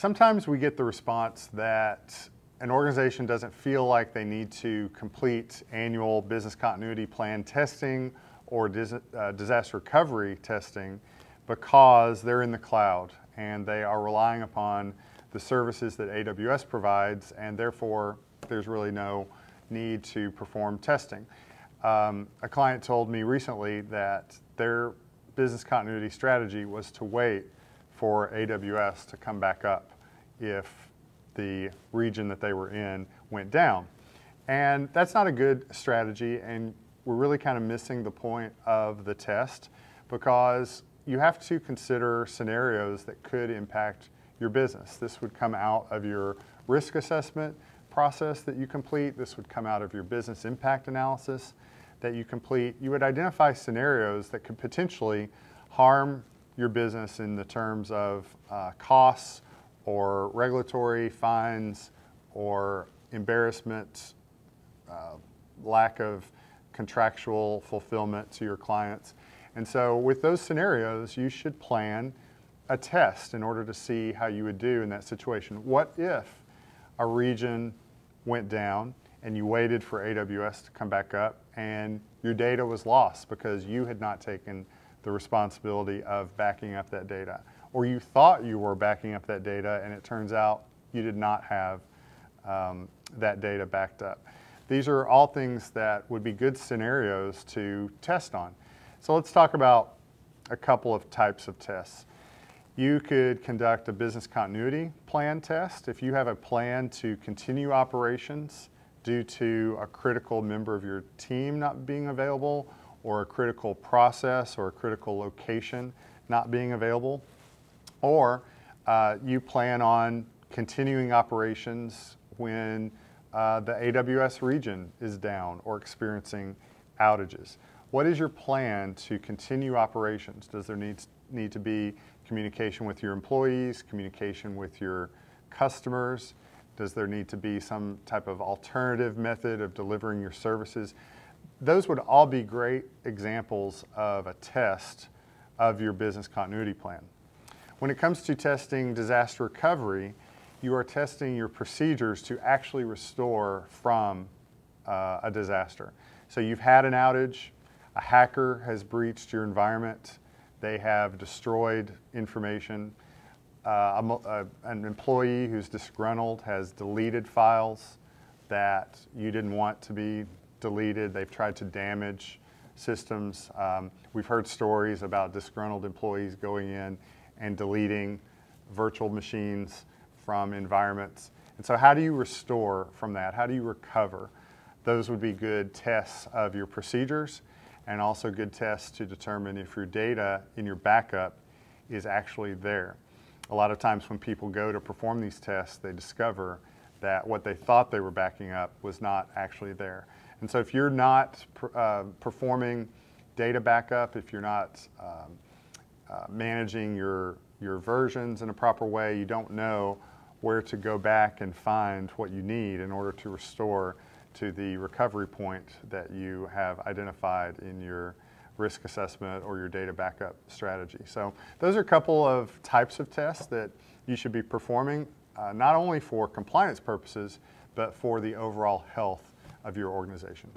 Sometimes we get the response that an organization doesn't feel like they need to complete annual business continuity plan testing or disaster recovery testing because they're in the cloud and they are relying upon the services that AWS provides, and therefore there's really no need to perform testing. A client told me recently that their business continuity strategy was to wait for AWS to come back up if the region that they were in went down. And that's not a good strategy, and we're really kind of missing the point of the test, because you have to consider scenarios that could impact your business. This would come out of your risk assessment process that you complete. This would come out of your business impact analysis that you complete. You would identify scenarios that could potentially harm your business in the terms of costs or regulatory fines or embarrassment, lack of contractual fulfillment to your clients. And so with those scenarios, you should plan a test in order to see how you would do in that situation. What if a region went down and you waited for AWS to come back up and your data was lost because you had not taken the responsibility of backing up that data? Or you thought you were backing up that data and it turns out you did not have that data backed up. These are all things that would be good scenarios to test on. So let's talk about a couple of types of tests. You could conduct a business continuity plan test. If you have a plan to continue operations due to a critical member of your team not being available, or a critical process or a critical location not being available, or you plan on continuing operations when the AWS region is down or experiencing outages. What is your plan to continue operations? Does there need to be communication with your employees, communication with your customers? Does there need to be some type of alternative method of delivering your services? Those would all be great examples of a test of your business continuity plan. When it comes to testing disaster recovery, you are testing your procedures to actually restore from a disaster. So you've had an outage, a hacker has breached your environment, they have destroyed information, an employee who's disgruntled has deleted files that you didn't want to be deleted. They've tried to damage systems. We've heard stories about disgruntled employees going in and deleting virtual machines from environments. And so how do you restore from that? How do you recover? Those would be good tests of your procedures, and also good tests to determine if your data in your backup is actually there. A lot of times when people go to perform these tests, they discover that what they thought they were backing up was not actually there. And so if you're not performing data backup, if you're not managing your versions in a proper way, you don't know where to go back and find what you need in order to restore to the recovery point that you have identified in your risk assessment or your data backup strategy. So those are a couple of types of tests that you should be performing, not only for compliance purposes, but for the overall health of your organization.